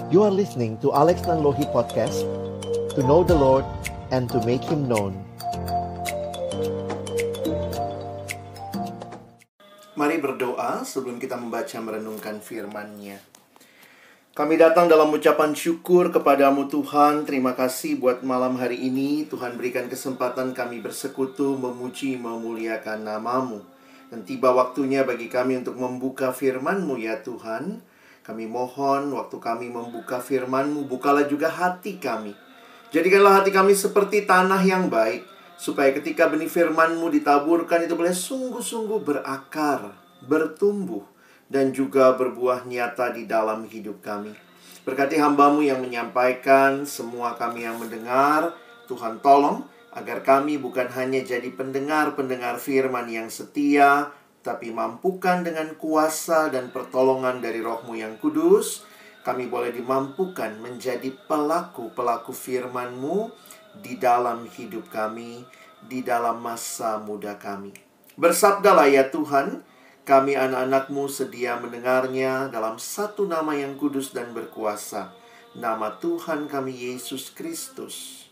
You are listening to Alex Nanlohi Podcast, to know the Lord and to make Him known. Mari berdoa sebelum kita membaca merenungkan firman-Nya. Kami datang dalam ucapan syukur kepadamu Tuhan. Terima kasih buat malam hari ini. Tuhan berikan kesempatan kami bersekutu, memuji, memuliakan nama-Mu. Dan tiba waktunya bagi kami untuk membuka firman-Mu ya Tuhan. Kami mohon waktu kami membuka firman-Mu, bukalah juga hati kami. Jadikanlah hati kami seperti tanah yang baik, supaya ketika benih firman-Mu ditaburkan itu boleh sungguh-sungguh berakar, bertumbuh, dan juga berbuah nyata di dalam hidup kami. Berkati hamba-Mu yang menyampaikan, semua kami yang mendengar. Tuhan tolong agar kami bukan hanya jadi pendengar-pendengar firman yang setia, tapi mampukan dengan kuasa dan pertolongan dari Roh-Mu yang kudus, kami boleh dimampukan menjadi pelaku-pelaku firman-Mu di dalam hidup kami, di dalam masa muda kami. Bersabdalah ya Tuhan, kami anak-anak-Mu sedia mendengarnya dalam satu nama yang kudus dan berkuasa, nama Tuhan kami Yesus Kristus.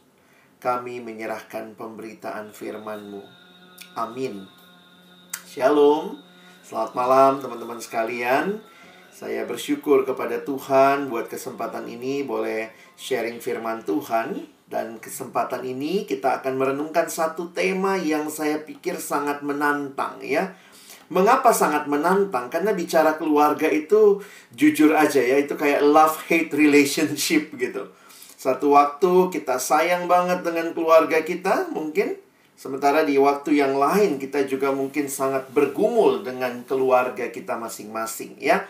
Kami menyerahkan pemberitaan firman-Mu. Amin. Shalom. Selamat malam teman-teman sekalian. Saya bersyukur kepada Tuhan buat kesempatan ini boleh sharing firman Tuhan. Dan kesempatan ini kita akan merenungkan satu tema yang saya pikir sangat menantang ya. Mengapa sangat menantang? Karena bicara keluarga itu jujur aja ya, itu kayak love-hate relationship gitu. Satu waktu kita sayang banget dengan keluarga kita mungkin, sementara di waktu yang lain kita juga mungkin sangat bergumul dengan keluarga kita masing-masing ya.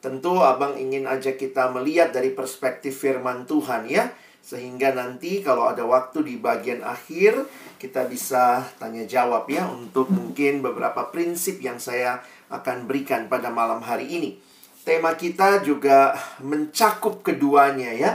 Tentu abang ingin ajak kita melihat dari perspektif firman Tuhan ya, sehingga nanti kalau ada waktu di bagian akhir kita bisa tanya jawab ya, untuk mungkin beberapa prinsip yang saya akan berikan pada malam hari ini. Tema kita juga mencakup keduanya ya.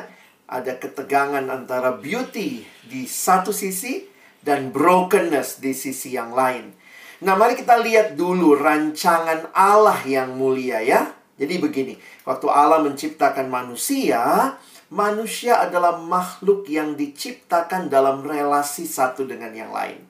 Ada ketegangan antara beauty di satu sisi dan brokenness di sisi yang lain. Nah, mari kita lihat dulu rancangan Allah yang mulia ya. Jadi begini, waktu Allah menciptakan manusia, manusia adalah makhluk yang diciptakan dalam relasi satu dengan yang lain.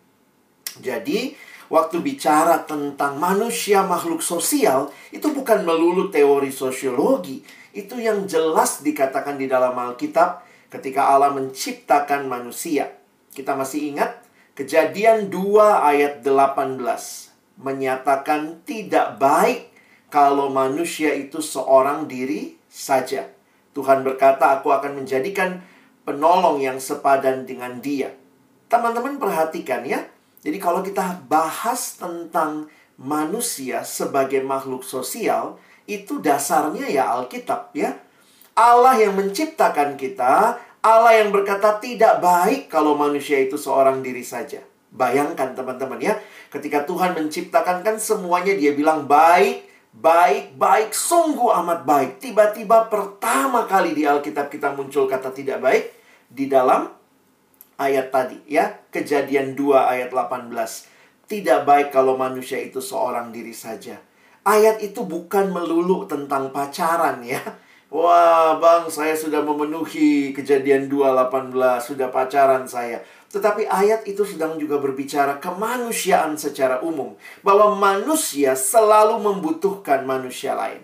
Jadi, waktu bicara tentang manusia makhluk sosial, itu bukan melulu teori sosiologi. Itu yang jelas dikatakan di dalam Alkitab ketika Allah menciptakan manusia. Kita masih ingat? Kejadian 2 ayat 18 menyatakan tidak baik kalau manusia itu seorang diri saja. Tuhan berkata, aku akan menjadikan penolong yang sepadan dengan dia. Teman-teman perhatikan ya. Jadi kalau kita bahas tentang manusia sebagai makhluk sosial, itu dasarnya ya Alkitab ya. Allah yang menciptakan kita, Allah yang berkata tidak baik kalau manusia itu seorang diri saja. Bayangkan teman-teman ya, ketika Tuhan menciptakan kan semuanya dia bilang baik, baik, baik, sungguh amat baik. Tiba-tiba pertama kali di Alkitab kita muncul kata tidak baik di dalam ayat tadi ya. Kejadian 2 ayat 18. Tidak baik kalau manusia itu seorang diri saja. Ayat itu bukan melulu tentang pacaran ya. Wah bang, saya sudah memenuhi Kejadian 2:18, sudah pacaran saya. Tetapi ayat itu sedang juga berbicara kemanusiaan secara umum, bahwa manusia selalu membutuhkan manusia lain.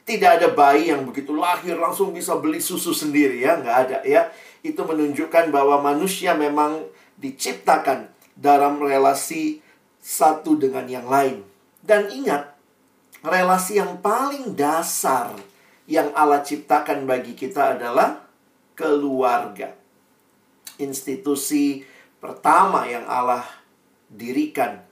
Tidak ada bayi yang begitu lahir langsung bisa beli susu sendiri ya, nggak ada ya. Itu menunjukkan bahwa manusia memang diciptakan dalam relasi satu dengan yang lain. Dan ingat, relasi yang paling dasar yang Allah ciptakan bagi kita adalah keluarga. Institusi pertama yang Allah dirikan,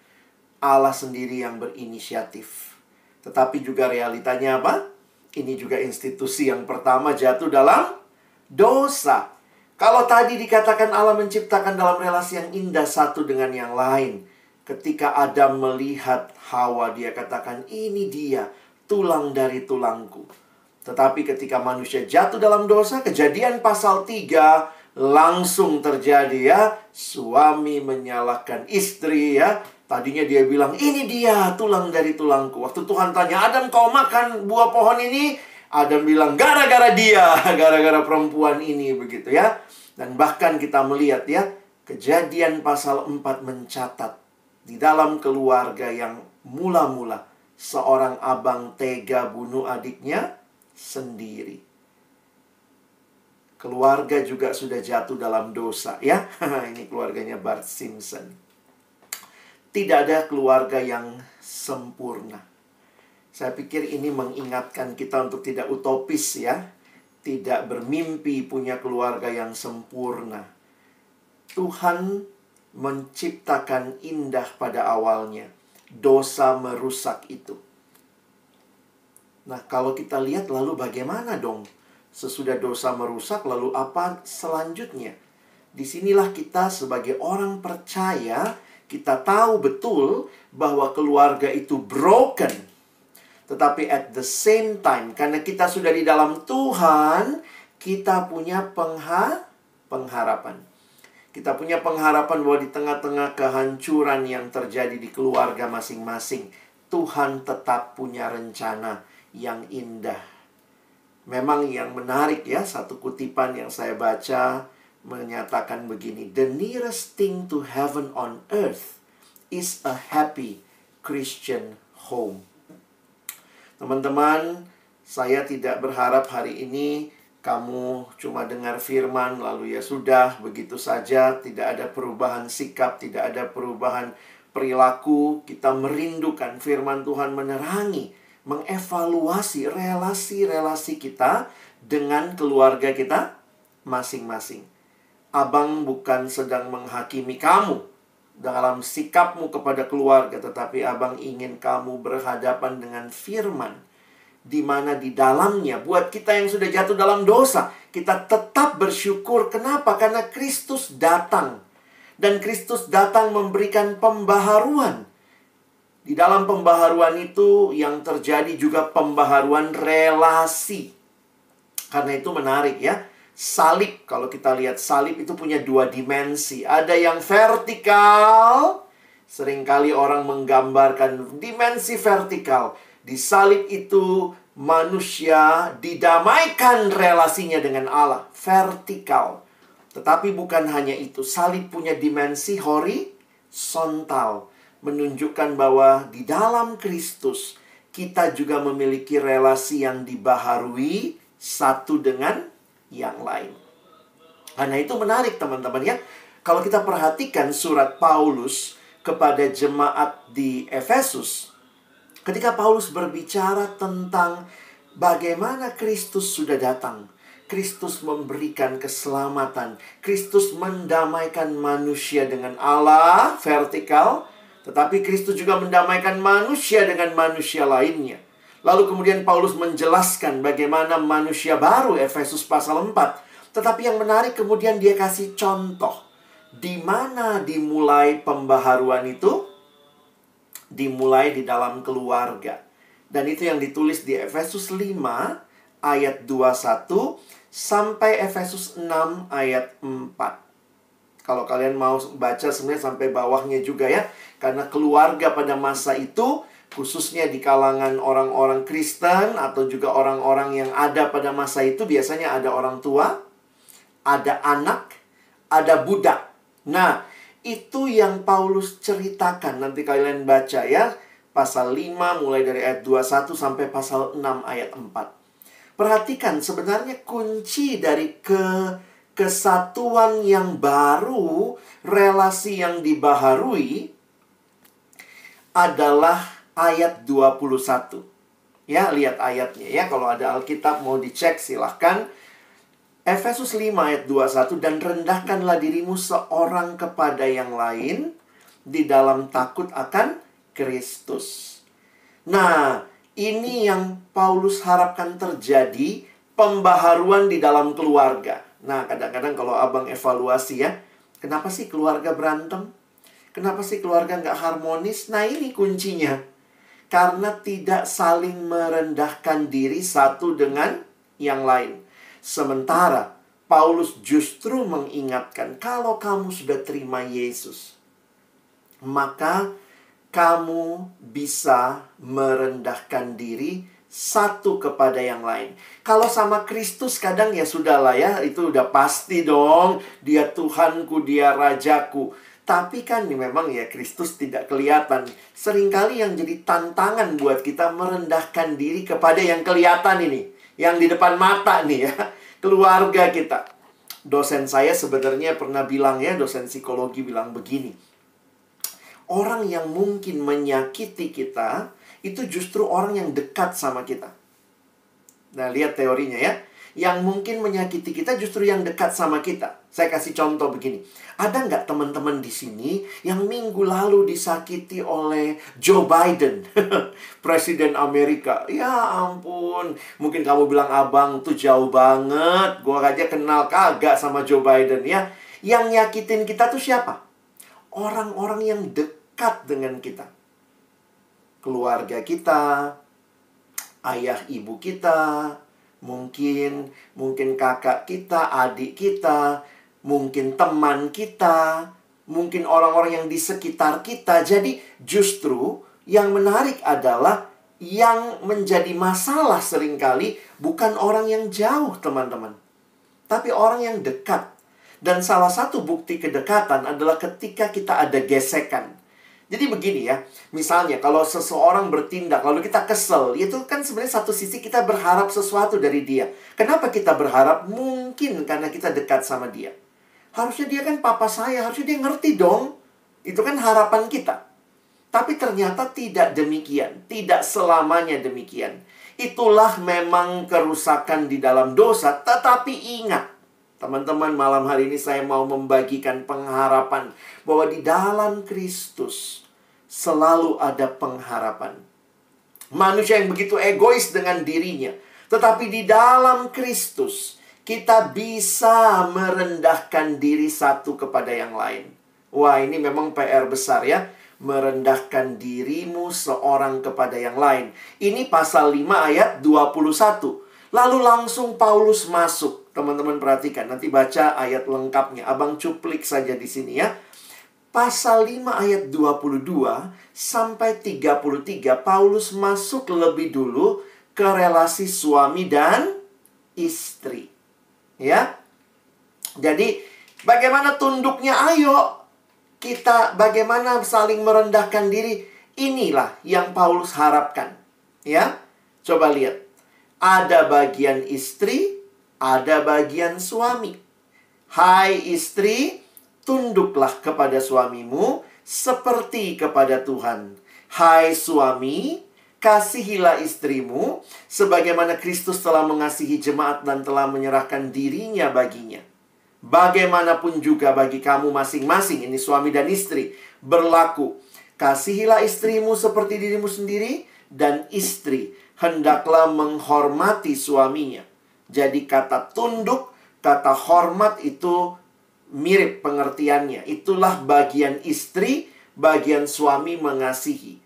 Allah sendiri yang berinisiatif. Tetapi juga realitanya apa? Ini juga institusi yang pertama jatuh dalam dosa. Kalau tadi dikatakan Allah menciptakan dalam relasi yang indah satu dengan yang lain, ketika Adam melihat Hawa, dia katakan, ini dia, tulang dari tulangku. Tetapi ketika manusia jatuh dalam dosa, Kejadian pasal 3, langsung terjadi ya. Suami menyalahkan istri ya. Tadinya dia bilang, ini dia, tulang dari tulangku. Waktu Tuhan tanya, Adam kau makan buah pohon ini? Adam bilang, gara-gara dia, gara-gara perempuan ini, begitu ya. Dan bahkan kita melihat ya, Kejadian pasal 4 mencatat, di dalam keluarga yang mula-mula, seorang abang tega bunuh adiknya sendiri. Keluarga juga sudah jatuh dalam dosa ya. Ini keluarganya Bart Simpson. Tidak ada keluarga yang sempurna. Saya pikir ini mengingatkan kita untuk tidak utopis ya. Tidak bermimpi punya keluarga yang sempurna. Tuhan menciptakan indah pada awalnya. Dosa merusak itu. Nah, kalau kita lihat lalu bagaimana dong? Sesudah dosa merusak, lalu apa selanjutnya? Disinilah kita sebagai orang percaya, kita tahu betul bahwa keluarga itu broken. Tetapi at the same time, karena kita sudah di dalam Tuhan, kita punya pengharapan. Kita punya pengharapan bahwa di tengah-tengah kehancuran yang terjadi di keluarga masing-masing, Tuhan tetap punya rencana yang indah. Memang yang menarik ya, satu kutipan yang saya baca menyatakan begini, "The nearest thing to heaven on earth is a happy Christian home." Teman-teman, saya tidak berharap hari ini kamu cuma dengar firman lalu ya sudah, begitu saja, tidak ada perubahan sikap, tidak ada perubahan perilaku. Kita merindukan firman Tuhan menerangi, mengevaluasi relasi-relasi kita dengan keluarga kita masing-masing. Abang bukan sedang menghakimi kamu dalam sikapmu kepada keluarga, tetapi abang ingin kamu berhadapan dengan firman, di mana di dalamnya, buat kita yang sudah jatuh dalam dosa, kita tetap bersyukur. Kenapa? Karena Kristus datang. Dan Kristus datang memberikan pembaharuan. Di dalam pembaharuan itu yang terjadi juga pembaharuan relasi. Karena itu menarik ya. Salib, kalau kita lihat salib itu punya dua dimensi. Ada yang vertikal. Seringkali orang menggambarkan dimensi vertikal. Di salib itu manusia didamaikan relasinya dengan Allah. Vertikal. Tetapi bukan hanya itu. Salib punya dimensi horizontal. Menunjukkan bahwa di dalam Kristus kita juga memiliki relasi yang dibaharui satu dengan yang lain. Karena itu menarik teman-teman ya. Kalau kita perhatikan surat Paulus kepada jemaat di Efesus, ketika Paulus berbicara tentang bagaimana Kristus sudah datang, Kristus memberikan keselamatan, Kristus mendamaikan manusia dengan Allah, vertikal, tetapi Kristus juga mendamaikan manusia dengan manusia lainnya. Lalu kemudian Paulus menjelaskan bagaimana manusia baru, Efesus pasal 4. Tetapi yang menarik kemudian dia kasih contoh. Di mana dimulai pembaharuan itu? Dimulai di dalam keluarga. Dan itu yang ditulis di Efesus 5 ayat 21 sampai Efesus 6 ayat 4. Kalau kalian mau baca sebenarnya sampai bawahnya juga ya. Karena keluarga pada masa itu, khususnya di kalangan orang-orang Kristen atau juga orang-orang yang ada pada masa itu, biasanya ada orang tua, ada anak, ada budak. Nah, itu yang Paulus ceritakan. Nanti kalian baca ya. Pasal 5 mulai dari ayat 21 sampai pasal 6 ayat 4. Perhatikan sebenarnya kunci dari kesatuan yang baru, relasi yang dibaharui adalah ayat 21. Ya, lihat ayatnya ya. Kalau ada Alkitab mau dicek silahkan. Efesus 5 ayat 21, "Dan rendahkanlah dirimu seorang kepada yang lain di dalam takut akan Kristus." Nah, ini yang Paulus harapkan terjadi, pembaharuan di dalam keluarga. Nah, kadang-kadang kalau abang evaluasi ya, kenapa sih keluarga berantem? Kenapa sih keluarga nggak harmonis? Nah, ini kuncinya. Karena tidak saling merendahkan diri satu dengan yang lain. Sementara Paulus justru mengingatkan, kalau kamu sudah terima Yesus, maka kamu bisa merendahkan diri satu kepada yang lain. Kalau sama Kristus kadang ya sudahlah ya, itu udah pasti dong. Dia Tuhanku, dia Rajaku. Tapi kan memang ya Kristus tidak kelihatan. Seringkali yang jadi tantangan buat kita merendahkan diri kepada yang kelihatan ini. Yang di depan mata nih ya. Keluarga kita. Dosen saya sebenarnya pernah bilang ya, dosen psikologi bilang begini. Orang yang mungkin menyakiti kita itu justru orang yang dekat sama kita. Nah, lihat teorinya ya. Yang mungkin menyakiti kita justru yang dekat sama kita. Saya kasih contoh begini. Ada nggak teman-teman di sini yang minggu lalu disakiti oleh Joe Biden, Presiden Amerika? Ya ampun. Mungkin kamu bilang, abang tuh jauh banget. Gua aja kenal kagak sama Joe Biden ya. Yang nyakitin kita tuh siapa? Orang-orang yang dekat dengan kita. Keluarga kita, ayah ibu kita, mungkin kakak kita, adik kita, mungkin teman kita, mungkin orang-orang yang di sekitar kita. Jadi justru yang menarik adalah yang menjadi masalah seringkali bukan orang yang jauh, teman-teman, tapi orang yang dekat. Dan salah satu bukti kedekatan adalah ketika kita ada gesekan. Jadi begini ya, misalnya kalau seseorang bertindak lalu kita kesel, itu kan sebenarnya satu sisi kita berharap sesuatu dari dia. Kenapa kita berharap? Mungkin karena kita dekat sama dia. Harusnya dia kan papa saya, harusnya dia ngerti dong. Itu kan harapan kita. Tapi ternyata tidak demikian, tidak selamanya demikian. Itulah memang kerusakan di dalam dosa, tetapi ingat, teman-teman, malam hari ini saya mau membagikan pengharapan bahwa di dalam Kristus selalu ada pengharapan. Manusia yang begitu egois dengan dirinya, tetapi di dalam Kristus kita bisa merendahkan diri satu kepada yang lain. Wah, ini memang PR besar ya. Merendahkan dirimu seorang kepada yang lain. Ini pasal 5 ayat 21. Lalu langsung Paulus masuk. Teman-teman perhatikan, nanti baca ayat lengkapnya. Abang cuplik saja di sini ya. Pasal 5 ayat 22 sampai 33, Paulus masuk lebih dulu ke relasi suami dan istri. Ya. Jadi, bagaimana tunduknya? Ayo, kita bagaimana saling merendahkan diri. Inilah yang Paulus harapkan. Ya. Coba lihat. Ada bagian istri, ada bagian suami. Hai istri, tunduklah kepada suamimu seperti kepada Tuhan. Hai suami, kasihilah istrimu sebagaimana Kristus telah mengasihi jemaat dan telah menyerahkan dirinya baginya. Bagaimanapun juga bagi kamu masing-masing, ini suami dan istri, berlaku. Kasihilah istrimu seperti dirimu sendiri, dan istri hendaklah menghormati suaminya. Jadi kata tunduk, kata hormat itu mirip pengertiannya. Itulah bagian istri, bagian suami mengasihi.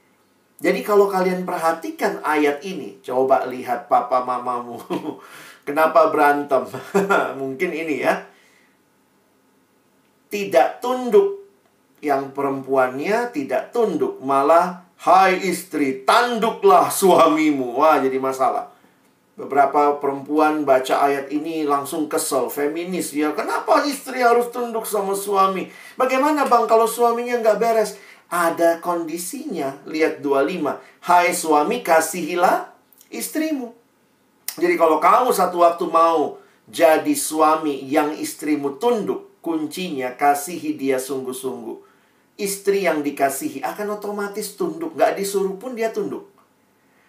Jadi kalau kalian perhatikan ayat ini, coba lihat papa mamamu. Kenapa berantem? Mungkin ini ya. Tidak tunduk. Yang perempuannya tidak tunduk. Malah, hai istri, tanduklah suamimu. Wah, jadi masalah. Beberapa perempuan baca ayat ini langsung kesel. Feminis ya. Kenapa istri harus tunduk sama suami? Bagaimana bang kalau suaminya nggak beres? Ada kondisinya. Lihat 25. Hai suami, kasihilah istrimu. Jadi kalau kamu satu waktu mau jadi suami yang istrimu tunduk, kuncinya kasihi dia sungguh-sungguh. Istri yang dikasihi akan otomatis tunduk. Nggak disuruh pun dia tunduk.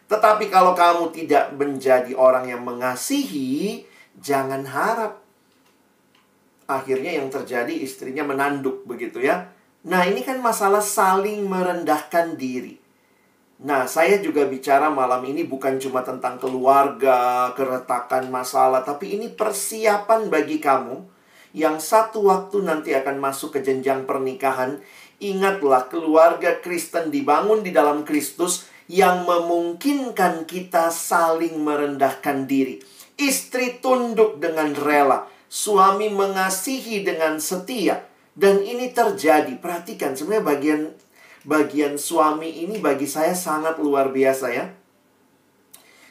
Tetapi kalau kamu tidak menjadi orang yang mengasihi, jangan harap. Akhirnya yang terjadi istrinya menanduk begitu ya. Nah, ini kan masalah saling merendahkan diri. Nah, saya juga bicara malam ini bukan cuma tentang keluarga, keretakan masalah, tapi ini persiapan bagi kamu yang satu waktu nanti akan masuk ke jenjang pernikahan. Ingatlah, keluarga Kristen dibangun di dalam Kristus yang memungkinkan kita saling merendahkan diri. Istri tunduk dengan rela, suami mengasihi dengan setia. Dan ini terjadi. Perhatikan, sebenarnya bagian suami ini bagi saya sangat luar biasa ya.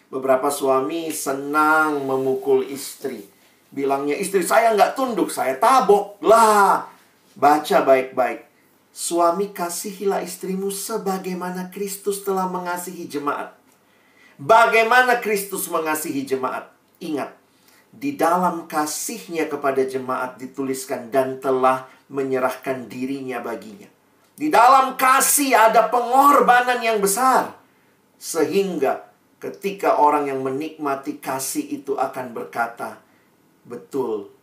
Beberapa suami senang memukul istri. Bilangnya, istri saya nggak tunduk, saya tabok. Lah, baca baik-baik. Suami, kasihilah istrimu sebagaimana Kristus telah mengasihi jemaat. Bagaimana Kristus mengasihi jemaat? Ingat, di dalam kasihnya kepada jemaat dituliskan dan telah menyerahkan dirinya baginya. Di dalam kasih ada pengorbanan yang besar. Sehingga ketika orang yang menikmati kasih itu akan berkata, betul,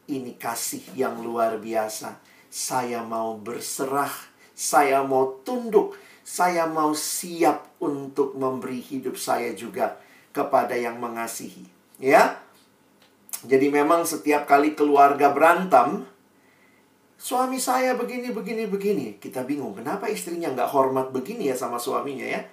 ini kasih yang luar biasa. Saya mau berserah, saya mau tunduk, saya mau siap untuk memberi hidup saya juga kepada yang mengasihi. Ya, jadi memang setiap kali keluarga berantem, suami saya begini, kita bingung, kenapa istrinya nggak hormat begini ya sama suaminya ya.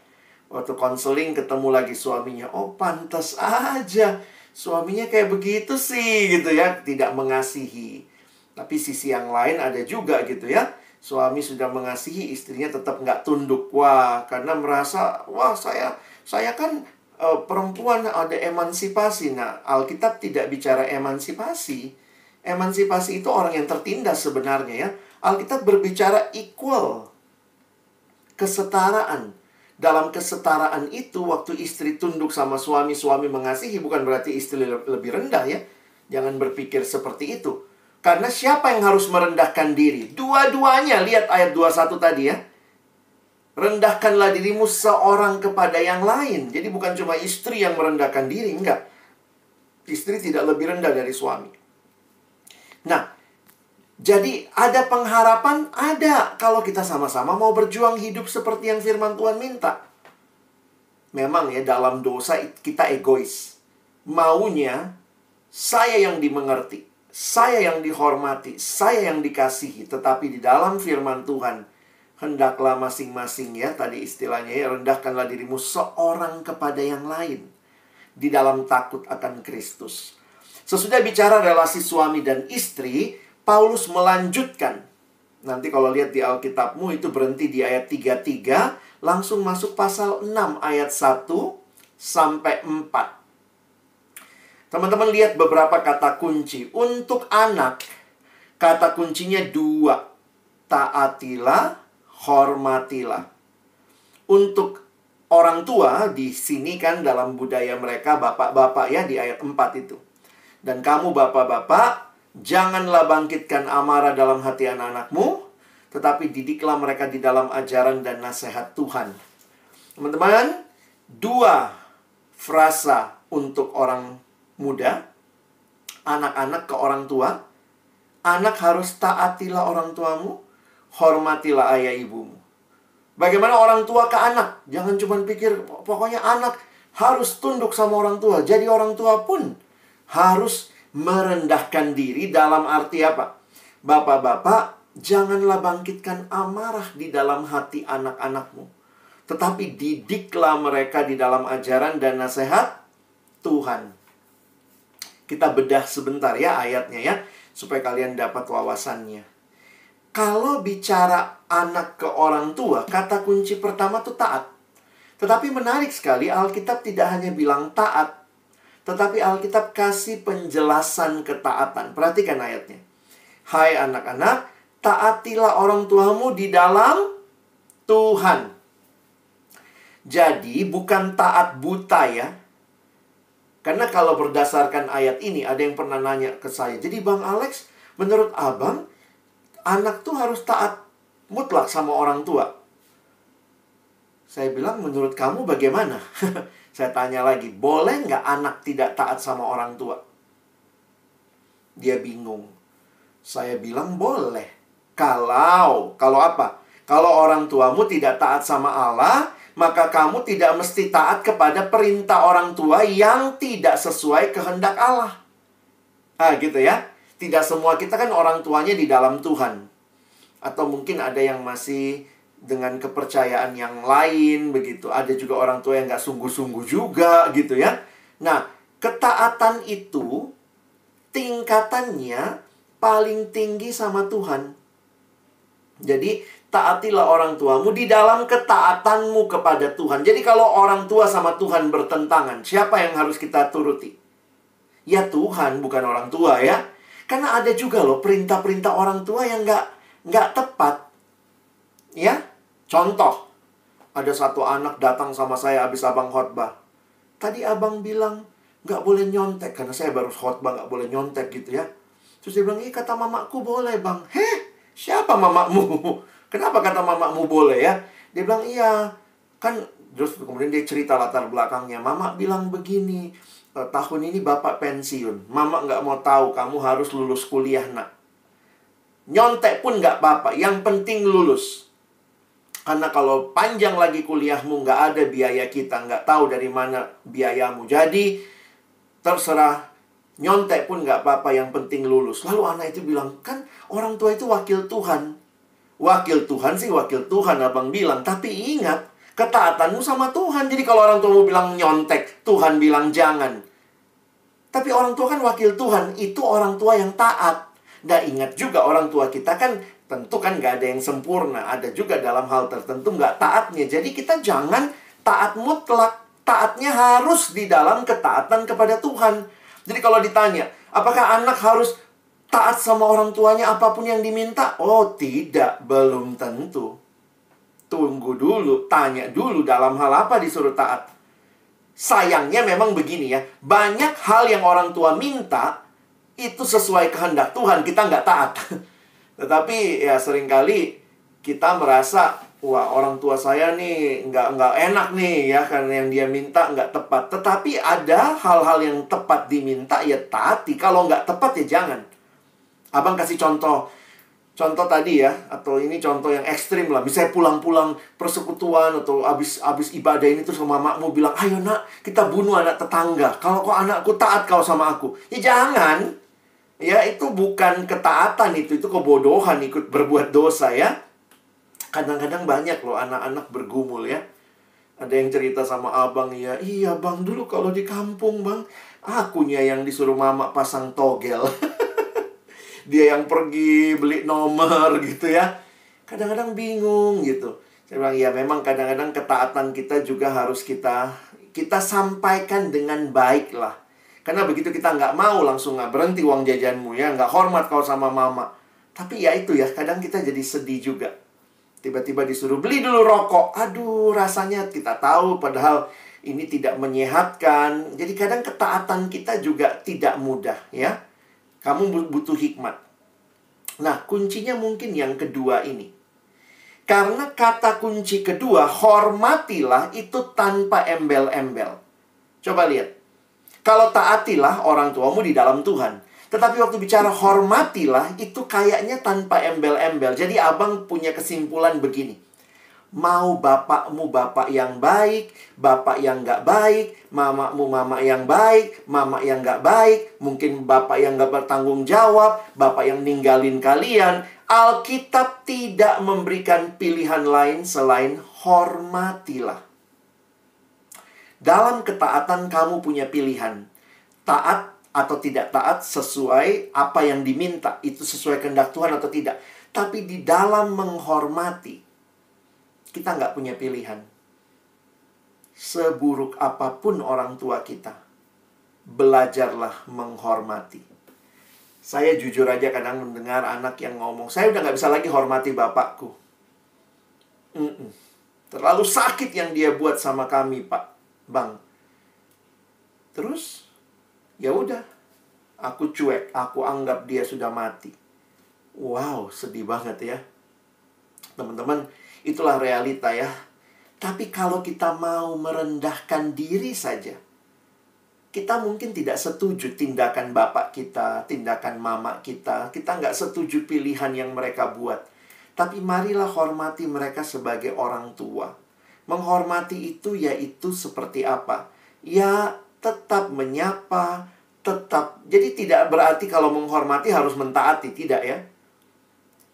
Waktu konseling ketemu lagi suaminya, oh pantas aja suaminya kayak begitu sih gitu ya, tidak mengasihi. Tapi sisi yang lain ada juga gitu ya, suami sudah mengasihi, istrinya tetap nggak tunduk. Wah, karena merasa, wah saya kan perempuan, ada emansipasi. Nah, Alkitab tidak bicara emansipasi. Emansipasi itu orang yang tertindas sebenarnya ya. Alkitab berbicara equal, kesetaraan. Dalam kesetaraan itu, waktu istri tunduk sama suami, suami mengasihi, bukan berarti istri lebih rendah ya. Jangan berpikir seperti itu. Karena siapa yang harus merendahkan diri? Dua-duanya, lihat ayat 21 tadi ya. Rendahkanlah dirimu seorang kepada yang lain. Jadi bukan cuma istri yang merendahkan diri, enggak. Istri tidak lebih rendah dari suami. Nah, jadi ada pengharapan, ada kalau kita sama-sama mau berjuang hidup seperti yang firman Tuhan minta. Memang ya, dalam dosa kita egois. Maunya saya yang dimengerti, saya yang dihormati, saya yang dikasihi. Tetapi di dalam firman Tuhan, hendaklah masing-masing ya, tadi istilahnya ya, rendahkanlah dirimu seorang kepada yang lain. Di dalam takut akan Kristus. Sesudah bicara relasi suami dan istri, Paulus melanjutkan. Nanti kalau lihat di Alkitabmu itu berhenti di ayat 33, langsung masuk pasal 6 ayat 1 sampai 4. Teman-teman lihat beberapa kata kunci. Untuk anak, kata kuncinya 2. Taatilah, hormatilah. Untuk orang tua, di sini kan dalam budaya mereka, bapak-bapak ya, di ayat 4 itu. Dan kamu bapak-bapak, janganlah bangkitkan amarah dalam hati anak-anakmu, tetapi didiklah mereka di dalam ajaran dan nasihat Tuhan. Teman-teman, 2 frasa untuk orang muda, anak-anak ke orang tua. Anak harus taatilah orang tuamu, hormatilah ayah ibumu. Bagaimana orang tua ke anak? Jangan cuma pikir, pokoknya anak harus tunduk sama orang tua. Jadi orang tua pun harus merendahkan diri. Dalam arti apa? Bapak-bapak, janganlah bangkitkan amarah di dalam hati anak-anakmu, tetapi didiklah mereka di dalam ajaran dan nasihat Tuhan. Kita bedah sebentar ya ayatnya ya, supaya kalian dapat wawasannya. Kalau bicara anak ke orang tua, kata kunci pertama tuh taat. Tetapi menarik sekali, Alkitab tidak hanya bilang taat, tetapi Alkitab kasih penjelasan ketaatan. Perhatikan ayatnya. Hai anak-anak, taatilah orang tuamu di dalam Tuhan. Jadi bukan taat buta ya. Karena kalau berdasarkan ayat ini, ada yang pernah nanya ke saya, jadi Bang Alex, menurut abang, anak tuh harus taat mutlak sama orang tua. Saya bilang, menurut kamu bagaimana? Saya tanya lagi, boleh nggak anak tidak taat sama orang tua? Dia bingung. Saya bilang, boleh. Kalau apa? Kalau orang tuamu tidak taat sama Allah, maka kamu tidak mesti taat kepada perintah orang tua yang tidak sesuai kehendak Allah. Gitu ya. Tidak semua kita kan orang tuanya di dalam Tuhan. Atau mungkin ada yang masih dengan kepercayaan yang lain begitu. Ada juga orang tua yang nggak sungguh-sungguh juga gitu ya. Nah, ketaatan itu tingkatannya paling tinggi sama Tuhan. Jadi taatilah orang tuamu di dalam ketaatanmu kepada Tuhan. Jadi kalau orang tua sama Tuhan bertentangan, siapa yang harus kita turuti? Ya Tuhan, bukan orang tua ya. Karena ada juga loh perintah-perintah orang tua yang nggak tepat. Ya, contoh. Ada satu anak datang sama saya habis abang khotbah. Tadi abang bilang, nggak boleh nyontek. Karena saya baru khotbah, nggak boleh nyontek gitu ya. Terus dia bilang, kata mamaku boleh bang. Siapa mamamu? Kenapa kata mamamu boleh ya? Dia bilang, iya. Kan, terus kemudian dia cerita latar belakangnya. Mama bilang begini, tahun ini bapak pensiun. Mama nggak mau tahu, kamu harus lulus kuliah nak. Nyontek pun nggak apa-apa, yang penting lulus. Karena kalau panjang lagi kuliahmu, nggak ada biaya kita, nggak tahu dari mana biayamu. Jadi, terserah, nyontek pun nggak apa-apa, yang penting lulus. Lalu anak itu bilang, kan orang tua itu wakil Tuhan. Wakil Tuhan sih wakil Tuhan, abang bilang. Tapi ingat, ketaatanmu sama Tuhan. Jadi kalau orang tuamu bilang nyontek, Tuhan bilang jangan. Tapi orang tua kan wakil Tuhan, itu orang tua yang taat. Dan ingat juga orang tua kita kan tentu kan nggak ada yang sempurna. Ada juga dalam hal tertentu nggak taatnya. Jadi kita jangan taat mutlak. Taatnya harus di dalam ketaatan kepada Tuhan. Jadi kalau ditanya, apakah anak harus taat sama orang tuanya apapun yang diminta? Oh tidak, belum tentu. Tunggu dulu, tanya dulu dalam hal apa disuruh taat. Sayangnya memang begini ya. Banyak hal yang orang tua minta itu sesuai kehendak Tuhan, kita nggak taat. Tetapi ya seringkali kita merasa, wah orang tua saya nih nggak enak nih ya, karena yang dia minta nggak tepat. Tetapi ada hal-hal yang tepat diminta, ya taati. Kalau nggak tepat ya jangan. Abang kasih contoh tadi ya, atau ini contoh yang ekstrim lah. Misalnya pulang-pulang persekutuan atau abis ibadah ini terus mamamu bilang, ayo nak kita bunuh anak tetangga. Kalau kok anakku taat kau sama aku, ya jangan. Ya itu bukan ketaatan, itu kebodohan, ikut berbuat dosa ya. Kadang-kadang banyak loh anak-anak bergumul ya. Ada yang cerita sama abang, ya iya bang dulu kalau di kampung bang, akunya yang disuruh mama pasang togel. Dia yang pergi beli nomor gitu ya. Kadang-kadang bingung gitu. Saya bilang ya memang kadang-kadang ketaatan kita juga harus kita sampaikan dengan baik lah. Karena begitu kita nggak mau langsung nggak berhenti uang jajanmu ya, nggak hormat kau sama mama. Tapi ya itu ya, kadang kita jadi sedih juga. Tiba-tiba disuruh beli dulu rokok. Aduh, rasanya kita tahu padahal ini tidak menyehatkan. Jadi kadang ketaatan kita juga tidak mudah ya. Kamu butuh hikmat. Nah, kuncinya mungkin yang kedua ini. Karena kata kunci kedua, hormatilah, itu tanpa embel-embel. Coba lihat. Kalau taatilah orang tuamu di dalam Tuhan. Tetapi waktu bicara hormatilah, itu kayaknya tanpa embel-embel. Jadi abang punya kesimpulan begini. Mau bapakmu bapak yang baik, bapak yang nggak baik, mamamu mama yang baik, mama yang nggak baik, mungkin bapak yang nggak bertanggung jawab, bapak yang ninggalin kalian. Alkitab tidak memberikan pilihan lain selain hormatilah. Dalam ketaatan kamu punya pilihan. Taat atau tidak taat sesuai apa yang diminta. Itu sesuai kehendak Tuhan atau tidak. Tapi di dalam menghormati, kita nggak punya pilihan. Seburuk apapun orang tua kita, belajarlah menghormati. Saya jujur aja kadang mendengar anak yang ngomong, saya udah nggak bisa lagi hormati bapakku. Terlalu sakit yang dia buat sama kami, Pak. Bang, terus ya udah, aku cuek, aku anggap dia sudah mati. Wow, sedih banget ya, teman-teman. Itulah realita ya. Tapi kalau kita mau merendahkan diri saja, kita mungkin tidak setuju tindakan bapak kita, tindakan mama kita. Kita nggak setuju pilihan yang mereka buat. Tapi marilah hormati mereka sebagai orang tua. Menghormati itu yaitu seperti apa? Ya tetap menyapa, tetap. Jadi tidak berarti kalau menghormati harus mentaati, tidak ya.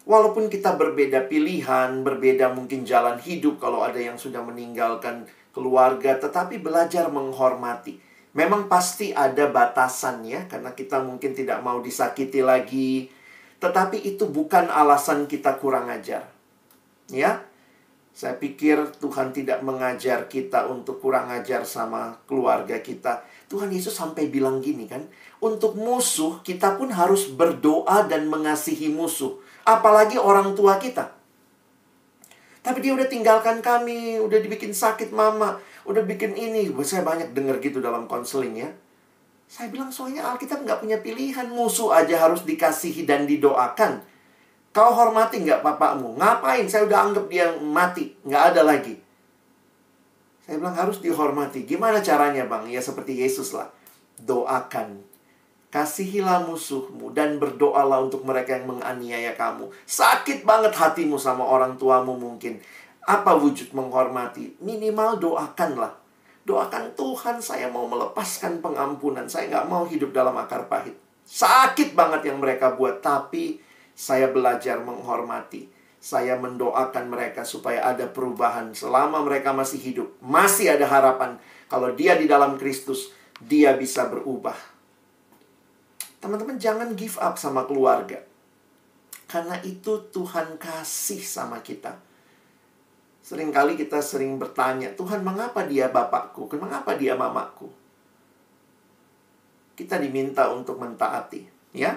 Walaupun kita berbeda pilihan, berbeda mungkin jalan hidup kalau ada yang sudah meninggalkan keluarga, tetapi belajar menghormati. Memang pasti ada batasannya, karena kita mungkin tidak mau disakiti lagi. Tetapi itu bukan alasan kita kurang ajar. Ya, saya pikir Tuhan tidak mengajar kita untuk kurang ajar sama keluarga kita. Tuhan Yesus sampai bilang gini kan, untuk musuh kita pun harus berdoa dan mengasihi musuh. Apalagi orang tua kita. Tapi dia udah tinggalkan kami, udah dibikin sakit mama, udah bikin ini. Saya banyak dengar gitu dalam konseling ya. Saya bilang soalnya Alkitab nggak punya pilihan. Musuh aja harus dikasihi dan didoakan. Kau hormati nggak bapakmu? Ngapain? Saya udah anggap dia mati. Nggak ada lagi. Saya bilang harus dihormati. Gimana caranya bang? Ya seperti Yesus lah. Doakan. Kasihilah musuhmu dan berdoalah untuk mereka yang menganiaya kamu. Sakit banget hatimu sama orang tuamu mungkin. Apa wujud menghormati? Minimal doakanlah. Doakan Tuhan, saya mau melepaskan pengampunan. Saya nggak mau hidup dalam akar pahit. Sakit banget yang mereka buat. Tapi saya belajar menghormati. Saya mendoakan mereka supaya ada perubahan. Selama mereka masih hidup, masih ada harapan. Kalau dia di dalam Kristus, dia bisa berubah. Teman-teman, jangan give up sama keluarga. Karena itu Tuhan kasih sama kita. Seringkali kita sering bertanya, Tuhan mengapa dia bapakku? Mengapa dia mamaku? Kita diminta untuk mentaati. Ya.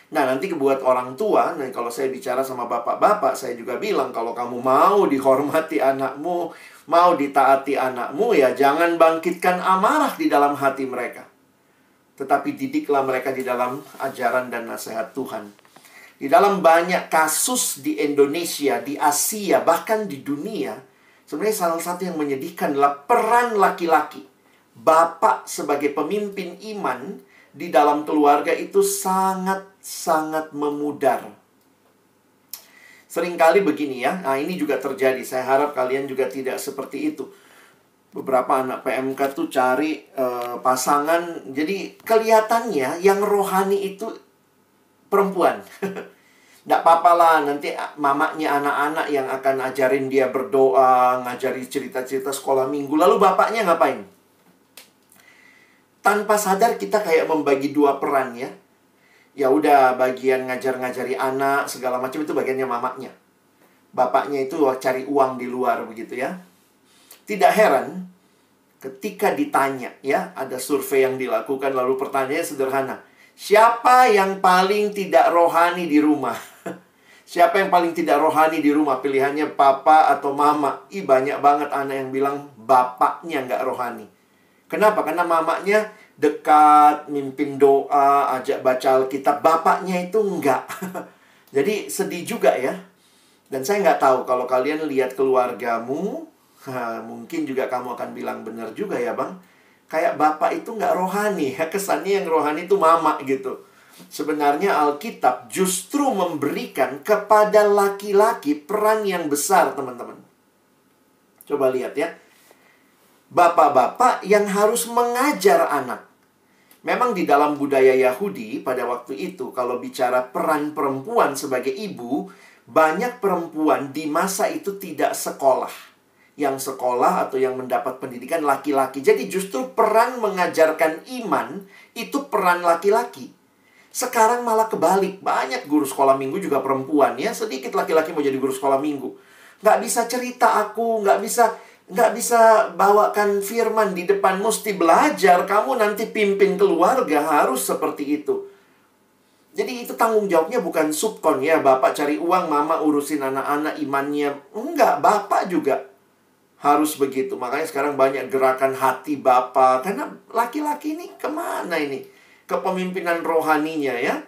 Nah, nanti buat orang tua, nah kalau saya bicara sama bapak-bapak, saya juga bilang, kalau kamu mau dihormati anakmu, mau ditaati anakmu, ya jangan bangkitkan amarah di dalam hati mereka. Tetapi didiklah mereka di dalam ajaran dan nasihat Tuhan. Di dalam banyak kasus di Indonesia, di Asia, bahkan di dunia, sebenarnya salah satu yang menyedihkan adalah peran laki-laki. Bapak sebagai pemimpin iman di dalam keluarga itu sangat memudar. Seringkali begini ya. Nah, ini juga terjadi. Saya harap kalian juga tidak seperti itu. Beberapa anak PMK tuh cari pasangan. Jadi kelihatannya yang rohani itu perempuan. Nggak apa-apa lah, nanti mamanya anak-anak yang akan ajarin dia berdoa, ngajari cerita-cerita sekolah minggu. Lalu bapaknya ngapain? Tanpa sadar kita kayak membagi dua peran ya. Ya udah, bagian ngajar-ngajari anak segala macam itu bagiannya mamanya. Bapaknya itu cari uang di luar begitu ya. Tidak heran ketika ditanya ya, ada survei yang dilakukan lalu pertanyaannya sederhana. Siapa yang paling tidak rohani di rumah? Siapa yang paling tidak rohani di rumah? Pilihannya papa atau mama. Banyak banget anak yang bilang bapaknya nggak rohani. Kenapa? Karena mamanya dekat, mimpin doa, ajak baca Alkitab. Bapaknya itu enggak. Jadi sedih juga ya. Dan saya nggak tahu kalau kalian lihat keluargamu, mungkin juga kamu akan bilang benar juga ya bang. Kayak bapak itu nggak rohani. Kesannya yang rohani itu mama gitu. Sebenarnya Alkitab justru memberikan kepada laki-laki peran yang besar teman-teman. Coba lihat ya. Bapak-bapak yang harus mengajar anak. Memang di dalam budaya Yahudi pada waktu itu, kalau bicara peran perempuan sebagai ibu, banyak perempuan di masa itu tidak sekolah. Yang sekolah atau yang mendapat pendidikan laki-laki. Jadi justru peran mengajarkan iman itu peran laki-laki. Sekarang malah kebalik. Banyak guru sekolah minggu juga perempuan ya. Sedikit laki-laki mau jadi guru sekolah minggu. Nggak bisa cerita aku, nggak bisa bawakan firman di depan, mesti belajar. Kamu nanti pimpin keluarga, harus seperti itu. Jadi itu tanggung jawabnya bukan subkon ya. Bapak cari uang, mama urusin anak-anak imannya. Enggak, bapak juga harus begitu. Makanya sekarang banyak gerakan hati bapak. Karena laki-laki ini kemana ini? Kepemimpinan rohaninya ya.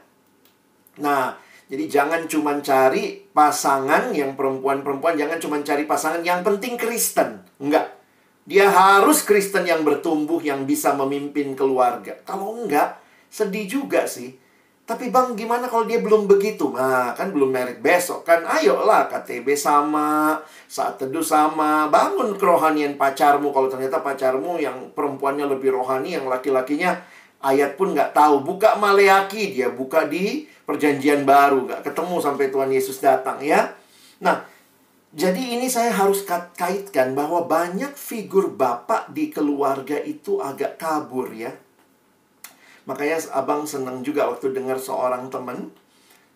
Nah, jadi jangan cuma cari pasangan yang perempuan-perempuan. Jangan cuma cari pasangan yang penting Kristen. Enggak. Dia harus Kristen yang bertumbuh, yang bisa memimpin keluarga. Kalau enggak, sedih juga sih. Tapi bang, gimana kalau dia belum begitu? Nah, kan belum merit besok kan. Ayolah, KTB sama, saat teduh sama. Bangun kerohanian pacarmu. Kalau ternyata pacarmu yang perempuannya lebih rohani, yang laki-lakinya ayat pun nggak tahu. Buka Maleaki, dia buka di Perjanjian Baru. Nggak ketemu sampai Tuhan Yesus datang ya. Nah, jadi ini saya harus kaitkan bahwa banyak figur bapak di keluarga itu agak kabur ya. Makanya abang senang juga waktu dengar seorang teman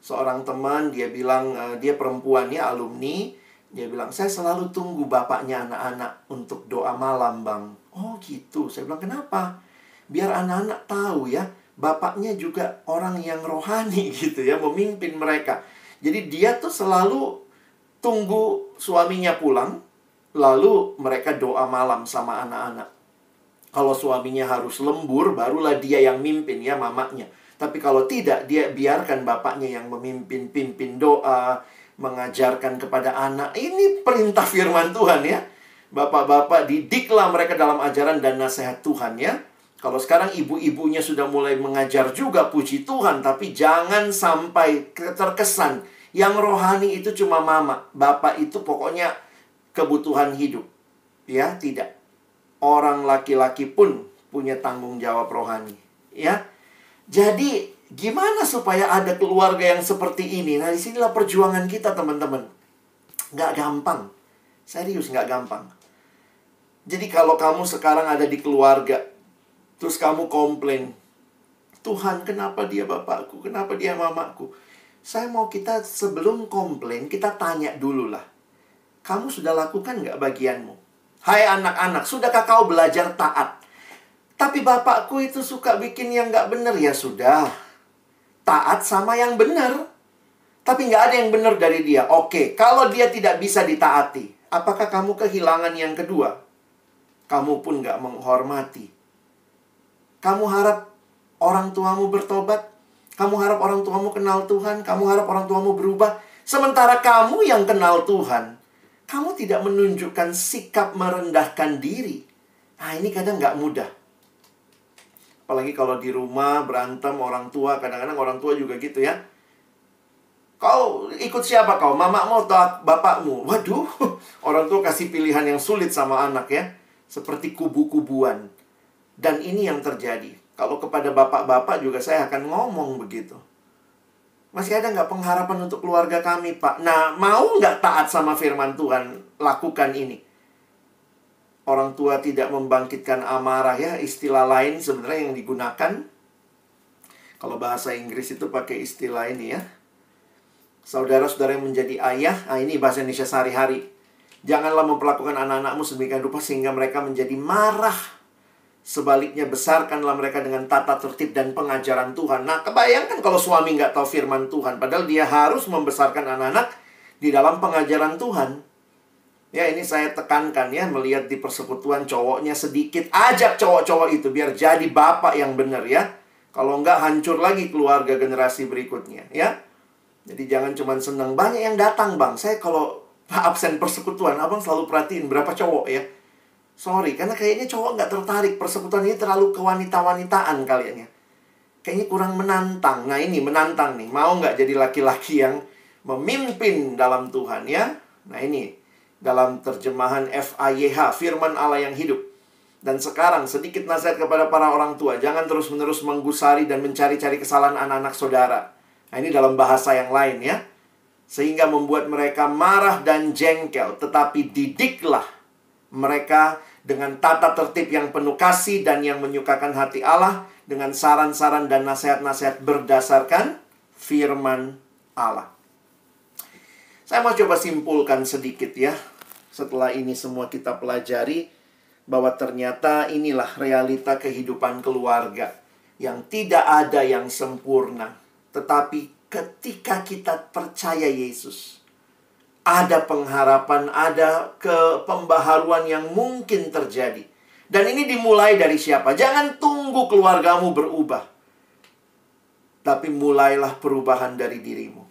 Seorang teman, dia bilang, dia perempuan ya, alumni. Dia bilang, saya selalu tunggu bapaknya anak-anak untuk doa malam, Bang. Oh gitu. Saya bilang, kenapa? Biar anak-anak tahu ya, bapaknya juga orang yang rohani gitu ya, memimpin mereka. Jadi dia tuh selalu tunggu suaminya pulang, lalu mereka doa malam sama anak-anak. Kalau suaminya harus lembur, barulah dia yang mimpin ya, mamanya. Tapi kalau tidak, dia biarkan bapaknya yang memimpin, pimpin doa, mengajarkan kepada anak. Ini perintah firman Tuhan ya. Bapak-bapak, didiklah mereka dalam ajaran dan nasihat Tuhan ya. Kalau sekarang ibu-ibunya sudah mulai mengajar juga, puji Tuhan. Tapi jangan sampai terkesan yang rohani itu cuma mama. Bapak itu pokoknya kebutuhan hidup. Ya, tidak. Orang laki-laki pun punya tanggung jawab rohani. Ya. Jadi, gimana supaya ada keluarga yang seperti ini? Nah, disinilah perjuangan kita, teman-teman. Nggak gampang. Serius, nggak gampang. Jadi, kalau kamu sekarang ada di keluarga, terus kamu komplain, Tuhan, kenapa dia bapakku? Kenapa dia mamaku? Saya mau kita sebelum komplain, kita tanya dulu lah. Kamu sudah lakukan nggak bagianmu? Hai anak-anak, sudahkah kau belajar taat? Tapi bapakku itu suka bikin yang nggak benar. Ya sudah, taat sama yang benar. Tapi nggak ada yang benar dari dia. Oke, kalau dia tidak bisa ditaati, apakah kamu kehilangan yang kedua? Kamu pun nggak menghormati. Kamu harap orang tuamu bertobat? Kamu harap orang tuamu kenal Tuhan? Kamu harap orang tuamu berubah? Sementara kamu yang kenal Tuhan, kamu tidak menunjukkan sikap merendahkan diri. Nah, ini kadang nggak mudah. Apalagi kalau di rumah berantem orang tua, kadang-kadang orang tua juga gitu ya. Kau ikut siapa kau? Mamamu atau bapakmu? Waduh, orang tua kasih pilihan yang sulit sama anak ya. Seperti kubu-kubuan. Dan ini yang terjadi. Kalau kepada bapak-bapak juga saya akan ngomong begitu. Masih ada nggak pengharapan untuk keluarga kami, Pak? Nah, mau nggak taat sama firman Tuhan? Lakukan ini. Orang tua tidak membangkitkan amarah ya. Istilah lain sebenarnya yang digunakan. Kalau bahasa Inggris itu pakai istilah ini ya. Saudara-saudara yang menjadi ayah. Nah, ini bahasa Indonesia sehari-hari. Janganlah memperlakukan anak-anakmu sedemikian rupa sehingga mereka menjadi marah. Sebaliknya besarkanlah mereka dengan tata tertib dan pengajaran Tuhan. Nah, kebayangkan kalau suami nggak tahu firman Tuhan. Padahal dia harus membesarkan anak-anak di dalam pengajaran Tuhan. Ya, ini saya tekankan ya, melihat di persekutuan cowoknya sedikit. Ajak cowok-cowok itu biar jadi bapak yang benar ya. Kalau enggak, hancur lagi keluarga generasi berikutnya ya. Jadi jangan cuma senang. Banyak yang datang, Bang. Saya kalau absen persekutuan, abang selalu perhatiin berapa cowok ya. Sorry, karena kayaknya cowok nggak tertarik. Persekutuan ini terlalu kewanita-wanitaan kalian ya. Kayaknya kurang menantang. Nah, ini menantang nih. Mau nggak jadi laki-laki yang memimpin dalam Tuhan ya. Nah, ini dalam terjemahan FAYH, firman Allah yang hidup. Dan sekarang sedikit nasihat kepada para orang tua. Jangan terus-menerus menggusari dan mencari-cari kesalahan anak-anak saudara. Nah, ini dalam bahasa yang lain ya. Sehingga membuat mereka marah dan jengkel. Tetapi didiklah mereka dengan tata tertib yang penuh kasih dan yang menyukakan hati Allah. Dengan saran-saran dan nasihat-nasihat berdasarkan firman Allah. Saya mau coba simpulkan sedikit ya. Setelah ini semua kita pelajari bahwa ternyata inilah realita kehidupan keluarga. Yang tidak ada yang sempurna. Tetapi ketika kita percaya Yesus, ada pengharapan, ada pembaharuan yang mungkin terjadi. Dan ini dimulai dari siapa? Jangan tunggu keluargamu berubah. Tapi mulailah perubahan dari dirimu.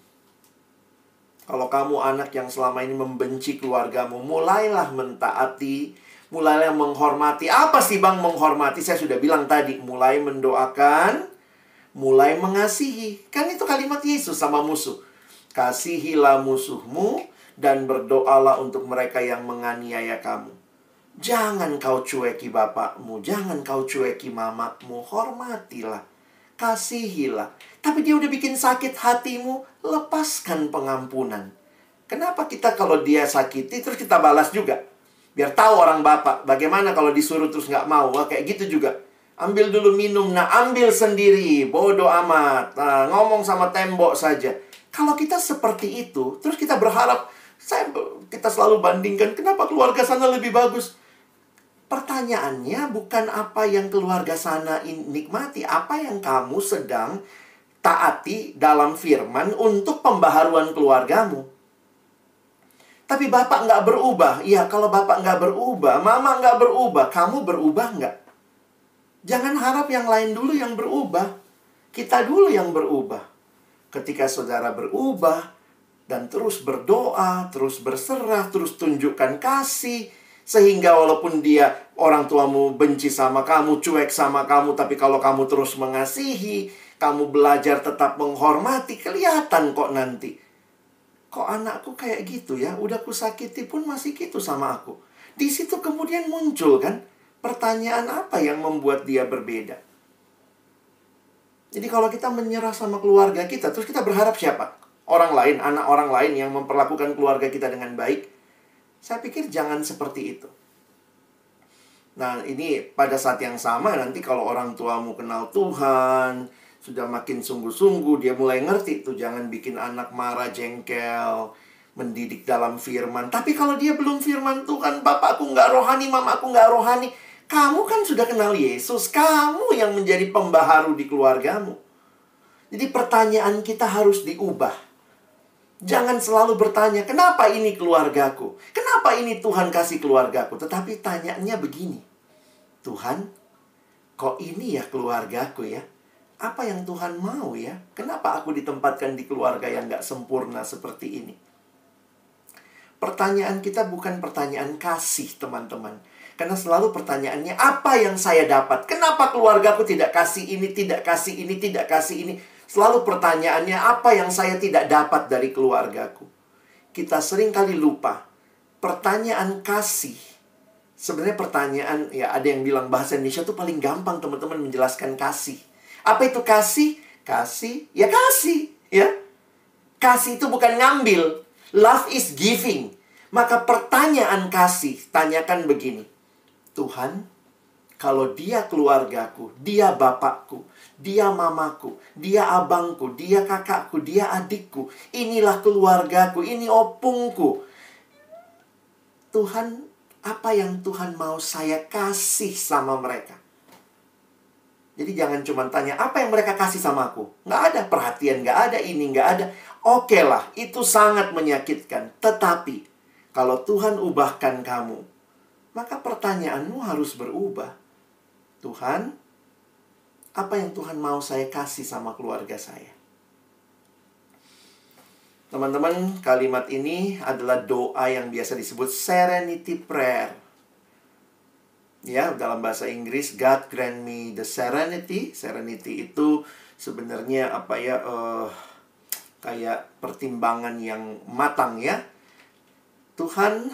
Kalau kamu anak yang selama ini membenci keluargamu, mulailah mentaati, mulailah menghormati. Apa sih Bang menghormati? Saya sudah bilang tadi, mulai mendoakan, mulai mengasihi. Kan itu kalimat Yesus sama musuh. Kasihilah musuhmu dan berdoalah untuk mereka yang menganiaya kamu. Jangan kau cueki bapakmu, jangan kau cueki mamamu, hormatilah. Kasihilah. Tapi dia udah bikin sakit hatimu, lepaskan pengampunan. Kenapa kita kalau dia sakiti terus kita balas juga? Biar tahu orang bapak, bagaimana kalau disuruh terus nggak mau. Wah, kayak gitu juga. Ambil dulu minum, nah ambil sendiri, bodoh amat. Nah, ngomong sama tembok saja. Kalau kita seperti itu, terus kita berharap, kita selalu bandingkan, kenapa keluarga sana lebih bagus? Pertanyaannya bukan apa yang keluarga sana nikmati, apa yang kamu sedang taati dalam firman untuk pembaharuan keluargamu. Tapi Bapak nggak berubah. Ya, kalau Bapak nggak berubah, Mama nggak berubah, kamu berubah nggak? Jangan harap yang lain dulu yang berubah. Kita dulu yang berubah. Ketika saudara berubah, dan terus berdoa, terus berserah, terus tunjukkan kasih, sehingga walaupun orang tuamu benci sama kamu, cuek sama kamu, tapi kalau kamu terus mengasihi, kamu belajar tetap menghormati, kelihatan kok nanti. Kok anakku kayak gitu ya? Udah kusakiti pun masih gitu sama aku. Di situ kemudian muncul kan pertanyaan apa yang membuat dia berbeda. Jadi kalau kita menyerah sama keluarga kita, terus kita berharap siapa? Orang lain, anak orang lain yang memperlakukan keluarga kita dengan baik. Saya pikir jangan seperti itu. Nah, ini pada saat yang sama nanti kalau orang tuamu kenal Tuhan, sudah makin sungguh-sungguh, dia mulai ngerti tuh, jangan bikin anak marah, jengkel, mendidik dalam firman. Tapi kalau dia belum firman Tuhan, bapakku nggak rohani, mamaku nggak rohani, kamu kan sudah kenal Yesus, kamu yang menjadi pembaharu di keluargamu. Jadi pertanyaan kita harus diubah. Jangan selalu bertanya, kenapa ini keluargaku? Kenapa ini Tuhan kasih keluargaku? Tetapi tanyaannya begini, Tuhan, kok ini ya keluargaku ya? Apa yang Tuhan mau ya? Kenapa aku ditempatkan di keluarga yang gak sempurna seperti ini? Pertanyaan kita bukan pertanyaan kasih, teman-teman. Karena selalu pertanyaannya, apa yang saya dapat? Kenapa keluargaku tidak kasih ini, tidak kasih ini, tidak kasih ini? Selalu pertanyaannya, apa yang saya tidak dapat dari keluargaku? Kita sering kali lupa. Pertanyaan kasih. Sebenarnya pertanyaan, ya ada yang bilang bahasa Indonesia itu paling gampang, teman-teman, menjelaskan kasih. Apa itu kasih? Kasih, ya kasih, ya. Kasih itu bukan ngambil. Love is giving. Maka pertanyaan kasih, tanyakan begini. Tuhan, kalau dia keluargaku, dia bapakku, dia mamaku, dia abangku, dia kakakku, dia adikku, inilah keluargaku, ini opungku. Tuhan, apa yang Tuhan mau saya kasih sama mereka? Jadi jangan cuma tanya, apa yang mereka kasih sama aku? Nggak ada perhatian, nggak ada ini, nggak ada. Oke lah, itu sangat menyakitkan. Tetapi, kalau Tuhan ubahkan kamu, maka pertanyaanmu harus berubah. Tuhan, apa yang Tuhan mau saya kasih sama keluarga saya? Teman-teman, kalimat ini adalah doa yang biasa disebut serenity prayer. Ya, dalam bahasa Inggris, God grant me the serenity. Serenity itu sebenarnya apa ya, kayak pertimbangan yang matang ya. Tuhan,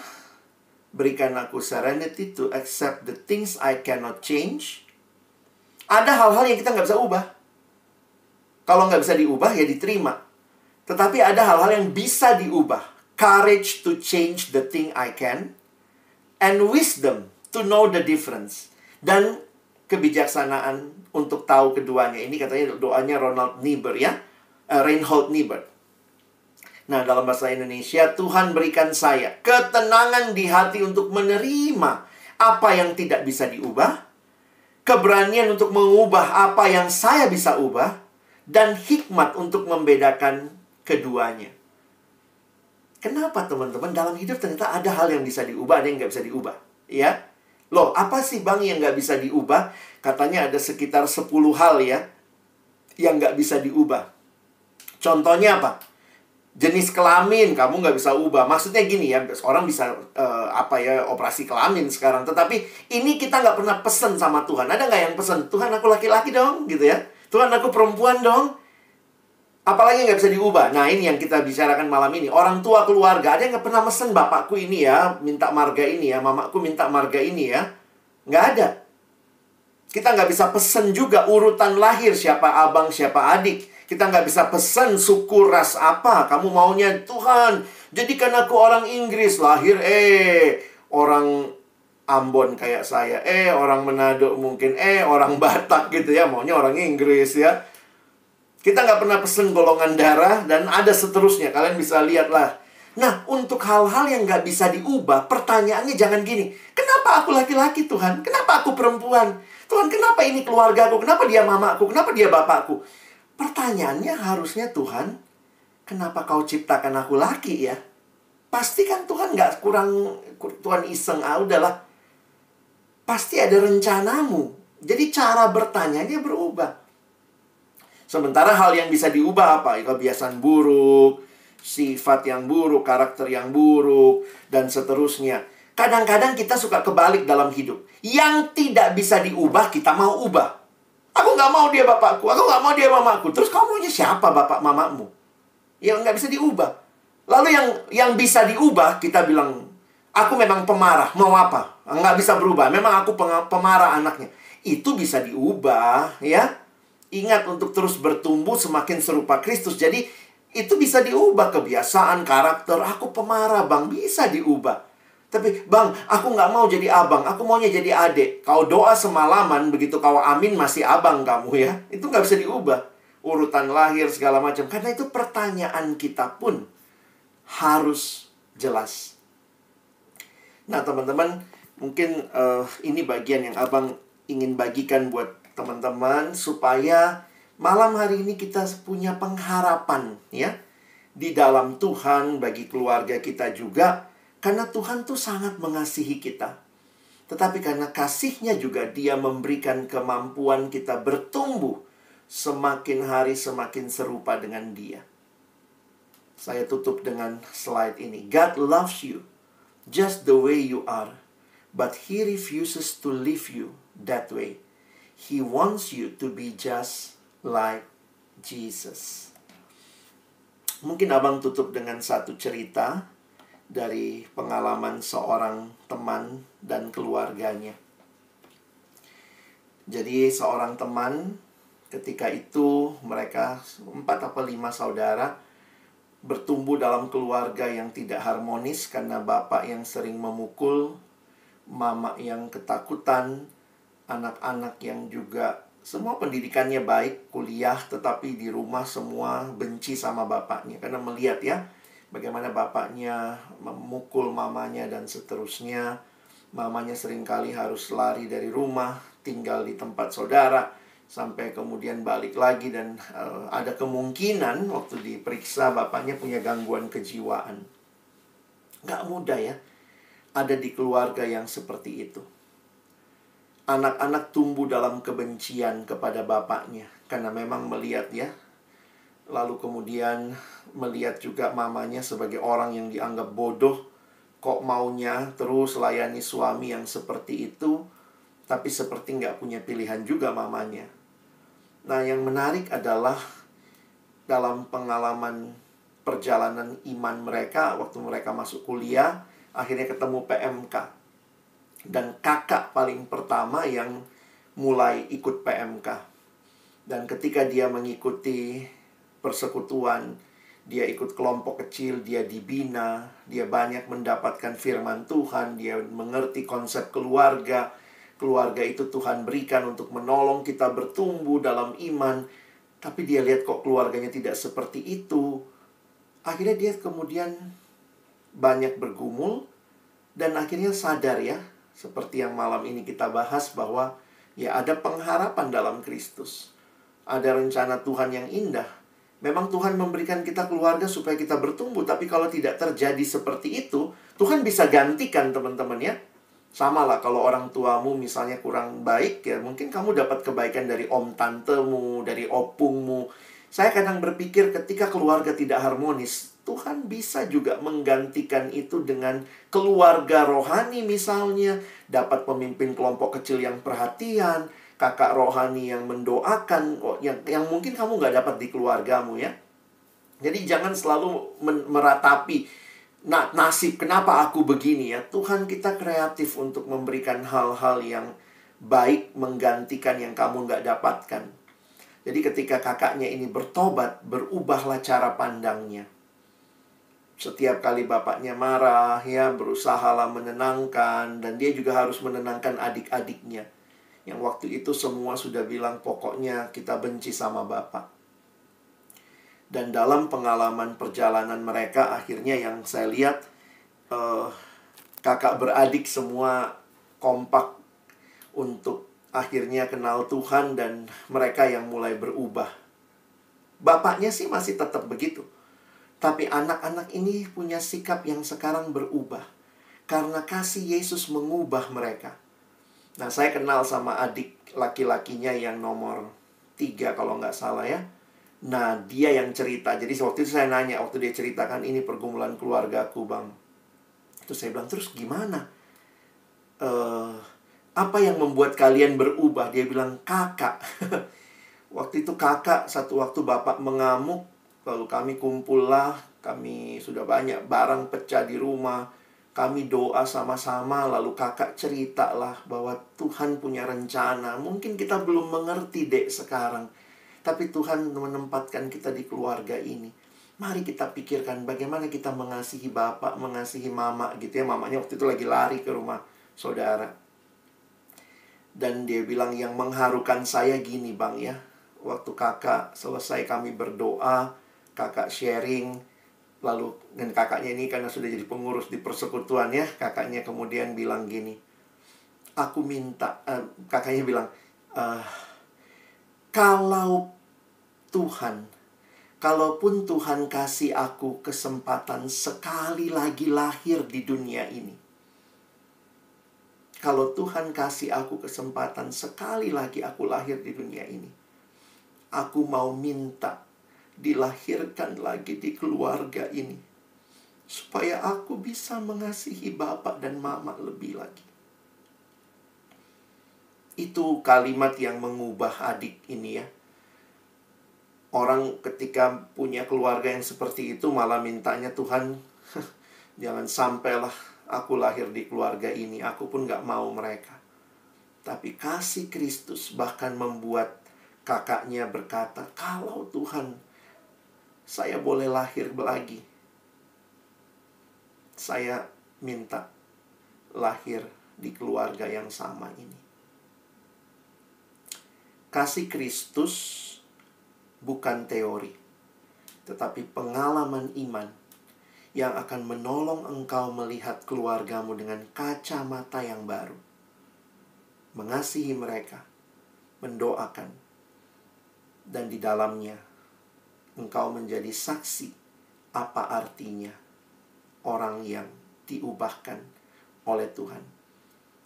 berikan aku serenity to accept the things I cannot change. Ada hal-hal yang kita nggak bisa ubah. Kalau nggak bisa diubah, ya diterima. Tetapi ada hal-hal yang bisa diubah. Courage to change the thing I can. And wisdom to know the difference. Dan kebijaksanaan untuk tahu keduanya. Ini katanya doanya Reinhold Niebuhr. Nah, dalam bahasa Indonesia, Tuhan berikan saya ketenangan di hati untuk menerima apa yang tidak bisa diubah, keberanian untuk mengubah apa yang saya bisa ubah, dan hikmat untuk membedakan keduanya. Kenapa, teman-teman? Dalam hidup ternyata ada hal yang bisa diubah, ada yang nggak bisa diubah. Ya? Loh, apa sih bang yang nggak bisa diubah? Katanya ada sekitar 10 hal ya, yang nggak bisa diubah. Contohnya apa? Jenis kelamin kamu nggak bisa ubah. Maksudnya gini ya, orang bisa operasi kelamin sekarang. Tetapi ini kita nggak pernah pesen sama Tuhan. Ada nggak yang pesen, Tuhan aku laki-laki dong, gitu ya. Tuhan aku perempuan dong. Apalagi nggak bisa diubah. Nah, ini yang kita bicarakan malam ini. Orang tua keluarga, ada yang nggak pernah pesen, bapakku ini ya, minta marga ini ya, mamaku minta marga ini ya. Nggak ada. Kita nggak bisa pesen juga urutan lahir, siapa abang, siapa adik. Kita nggak bisa pesen suku ras apa. Kamu maunya, Tuhan, jadikan aku orang Inggris, lahir orang Ambon kayak saya, orang Manado mungkin, orang Batak gitu ya, maunya orang Inggris ya. Kita nggak pernah pesen golongan darah, dan ada seterusnya. Kalian bisa lihatlah. Nah, untuk hal-hal yang nggak bisa diubah, pertanyaannya jangan gini. Kenapa aku laki-laki, Tuhan? Kenapa aku perempuan? Tuhan, kenapa ini keluarga aku? Kenapa dia mamaku? Kenapa dia bapakku? Pertanyaannya harusnya, Tuhan, kenapa kau ciptakan aku laki ya? Pasti kan Tuhan nggak kurang, Tuhan iseng, udahlah. Pasti ada rencanamu. Jadi cara bertanyanya berubah. Sementara hal yang bisa diubah apa? Kebiasaan buruk, sifat yang buruk, karakter yang buruk, dan seterusnya. Kadang-kadang kita suka kebalik dalam hidup. Yang tidak bisa diubah, kita mau ubah. Aku nggak mau dia bapakku, aku nggak mau dia mamaku. Terus kamu maunya siapa bapak mamamu? Yang nggak bisa diubah. Lalu yang bisa diubah, kita bilang, aku memang pemarah, mau apa? Nggak bisa berubah, memang aku pemarah anaknya. Itu bisa diubah, ya. Ingat untuk terus bertumbuh semakin serupa Kristus. Jadi itu bisa diubah, kebiasaan, karakter. Aku pemarah, Bang, bisa diubah. Tapi, Bang, aku nggak mau jadi abang, aku maunya jadi adik. Kau doa semalaman, begitu kau amin masih abang kamu ya. Itu nggak bisa diubah. Urutan lahir segala macam. Karena itu pertanyaan kita pun harus jelas. Nah, teman-teman, mungkin ini bagian yang Abang ingin bagikan buat teman-teman, supaya malam hari ini kita punya pengharapan ya di dalam Tuhan bagi keluarga kita juga. Karena Tuhan tuh sangat mengasihi kita. Tetapi karena kasih-Nya juga Dia memberikan kemampuan kita bertumbuh semakin hari semakin serupa dengan Dia. Saya tutup dengan slide ini. God loves you just the way you are, but He refuses to leave you that way. He wants you to be just like Jesus. Mungkin Abang tutup dengan satu cerita dari pengalaman seorang teman dan keluarganya. Jadi seorang teman, ketika itu mereka 4 atau 5 saudara bertumbuh dalam keluarga yang tidak harmonis karena bapak yang sering memukul, mama yang ketakutan, anak-anak yang juga semua pendidikannya baik, kuliah, tetapi di rumah semua benci sama bapaknya. Karena melihat ya, bagaimana bapaknya memukul mamanya dan seterusnya. Mamanya seringkali harus lari dari rumah, tinggal di tempat saudara, sampai kemudian balik lagi. Dan ada kemungkinan waktu diperiksa bapaknya punya gangguan kejiwaan. Gak mudah ya, ada di keluarga yang seperti itu. Anak-anak tumbuh dalam kebencian kepada bapaknya karena memang melihat ya. Lalu kemudian melihat juga mamanya sebagai orang yang dianggap bodoh. Kok maunya terus layani suami yang seperti itu, tapi seperti nggak punya pilihan juga mamanya. Nah, yang menarik adalah dalam pengalaman perjalanan iman mereka, waktu mereka masuk kuliah, akhirnya ketemu PMK. Dan kakak paling pertama yang mulai ikut PMK. Dan ketika dia mengikuti persekutuan, dia ikut kelompok kecil, dia dibina, dia banyak mendapatkan firman Tuhan, dia mengerti konsep keluarga. Keluarga itu Tuhan berikan untuk menolong kita bertumbuh dalam iman. Tapi dia lihat kok keluarganya tidak seperti itu. Akhirnya dia kemudian banyak bergumul, dan akhirnya sadar ya, seperti yang malam ini kita bahas, bahwa ya ada pengharapan dalam Kristus. Ada rencana Tuhan yang indah. Memang Tuhan memberikan kita keluarga supaya kita bertumbuh. Tapi kalau tidak terjadi seperti itu, Tuhan bisa gantikan teman-teman ya. Sama lah kalau orang tuamu misalnya kurang baik ya, mungkin kamu dapat kebaikan dari om tantemu, dari opungmu. Saya kadang berpikir ketika keluarga tidak harmonis, Tuhan bisa juga menggantikan itu dengan keluarga rohani misalnya. Dapat pemimpin kelompok kecil yang perhatian, kakak rohani yang mendoakan, yang mungkin kamu nggak dapat di keluargamu ya. Jadi jangan selalu meratapi nasib, kenapa aku begini ya. Tuhan kita kreatif untuk memberikan hal-hal yang baik, menggantikan yang kamu nggak dapatkan. Jadi ketika kakaknya ini bertobat, berubahlah cara pandangnya. Setiap kali bapaknya marah ya, berusahalah menenangkan. Dan dia juga harus menenangkan adik-adiknya yang waktu itu semua sudah bilang pokoknya kita benci sama bapak. Dan dalam pengalaman perjalanan mereka, akhirnya yang saya lihat, kakak beradik semua kompak untuk akhirnya kenal Tuhan, dan mereka yang mulai berubah. Bapaknya sih masih tetap begitu, tapi anak-anak ini punya sikap yang sekarang berubah karena kasih Yesus mengubah mereka. Nah, saya kenal sama adik laki-lakinya yang nomor 3 kalau nggak salah ya. Nah, dia yang cerita. Jadi waktu itu saya nanya, waktu dia ceritakan, ini pergumulan keluargaku, Bang. Terus saya bilang, terus gimana? Apa yang membuat kalian berubah? Dia bilang, kakak. Waktu itu kakak, satu waktu bapak mengamuk, lalu kami kumpullah, kami sudah banyak barang pecah di rumah. Kami doa sama-sama, lalu kakak ceritalah bahwa Tuhan punya rencana. Mungkin kita belum mengerti, Dek, sekarang. Tapi Tuhan menempatkan kita di keluarga ini. Mari kita pikirkan bagaimana kita mengasihi bapak, mengasihi mama gitu ya. Mamanya waktu itu lagi lari ke rumah saudara. Dan dia bilang, yang mengharukan saya gini, Bang ya. Waktu kakak selesai kami berdoa, kakak sharing. Lalu, dan kakaknya ini karena sudah jadi pengurus di persekutuan ya, kakaknya kemudian bilang gini, aku minta, kakaknya bilang, kalau Tuhan, kalaupun Tuhan kasih aku kesempatan sekali lagi lahir di dunia ini, kalau Tuhan kasih aku kesempatan sekali lagi aku lahir di dunia ini, aku mau minta dilahirkan lagi di keluarga ini, supaya aku bisa mengasihi bapak dan mama lebih lagi. Itu kalimat yang mengubah adik ini ya. Orang ketika punya keluarga yang seperti itu malah mintanya, Tuhan, jangan sampailah aku lahir di keluarga ini, aku pun gak mau mereka. Tapi kasih Kristus bahkan membuat kakaknya berkata, kalau Tuhan, saya boleh lahir lagi, saya minta lahir di keluarga yang sama ini. Kasih Kristus bukan teori, tetapi pengalaman iman yang akan menolong engkau melihat keluargamu dengan kacamata yang baru. Mengasihi mereka, mendoakan, dan di dalamnya engkau menjadi saksi apa artinya orang yang diubahkan oleh Tuhan.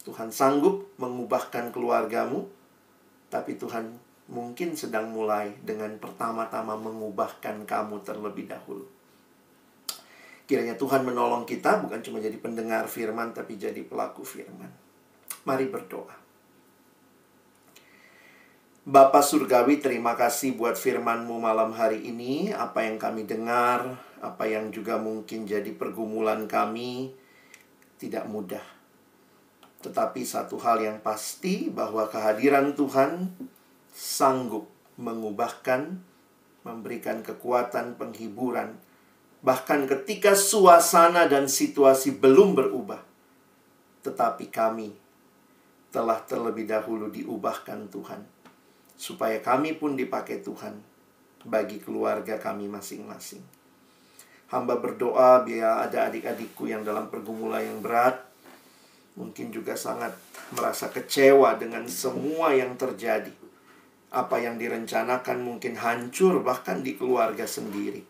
Tuhan sanggup mengubahkan keluargamu, tapi Tuhan mungkin sedang mulai dengan pertama-tama mengubahkan kamu terlebih dahulu. Kiranya Tuhan menolong kita bukan cuma jadi pendengar firman, tapi jadi pelaku firman. Mari berdoa. Bapa Surgawi, terima kasih buat firman-Mu malam hari ini. Apa yang kami dengar, apa yang juga mungkin jadi pergumulan kami, tidak mudah. Tetapi satu hal yang pasti, bahwa kehadiran Tuhan sanggup mengubahkan, memberikan kekuatan, penghiburan, bahkan ketika suasana dan situasi belum berubah. Tetapi kami telah terlebih dahulu diubahkan Tuhan, supaya kami pun dipakai Tuhan bagi keluarga kami masing-masing. Hamba berdoa biar ada adik-adikku yang dalam pergumulan yang berat, mungkin juga sangat merasa kecewa dengan semua yang terjadi. Apa yang direncanakan mungkin hancur bahkan di keluarga sendiri.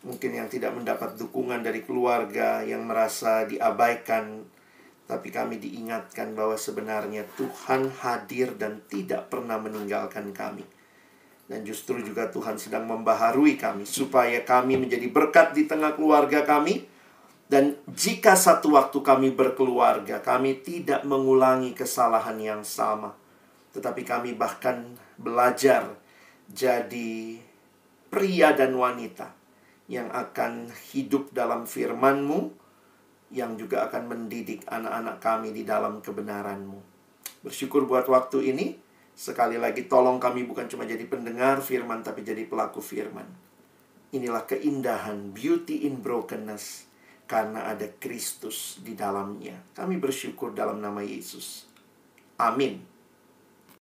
Mungkin yang tidak mendapat dukungan dari keluarga, yang merasa diabaikan. Tapi kami diingatkan bahwa sebenarnya Tuhan hadir dan tidak pernah meninggalkan kami. Dan justru juga Tuhan sedang membaharui kami, supaya kami menjadi berkat di tengah keluarga kami. Dan jika satu waktu kami berkeluarga, kami tidak mengulangi kesalahan yang sama. Tetapi kami bahkan belajar jadi pria dan wanita yang akan hidup dalam firman-Mu, yang juga akan mendidik anak-anak kami di dalam kebenaran-Mu. Bersyukur buat waktu ini. Sekali lagi tolong kami bukan cuma jadi pendengar firman, tapi jadi pelaku firman. Inilah keindahan, beauty in brokenness, karena ada Kristus di dalamnya. Kami bersyukur dalam nama Yesus. Amin.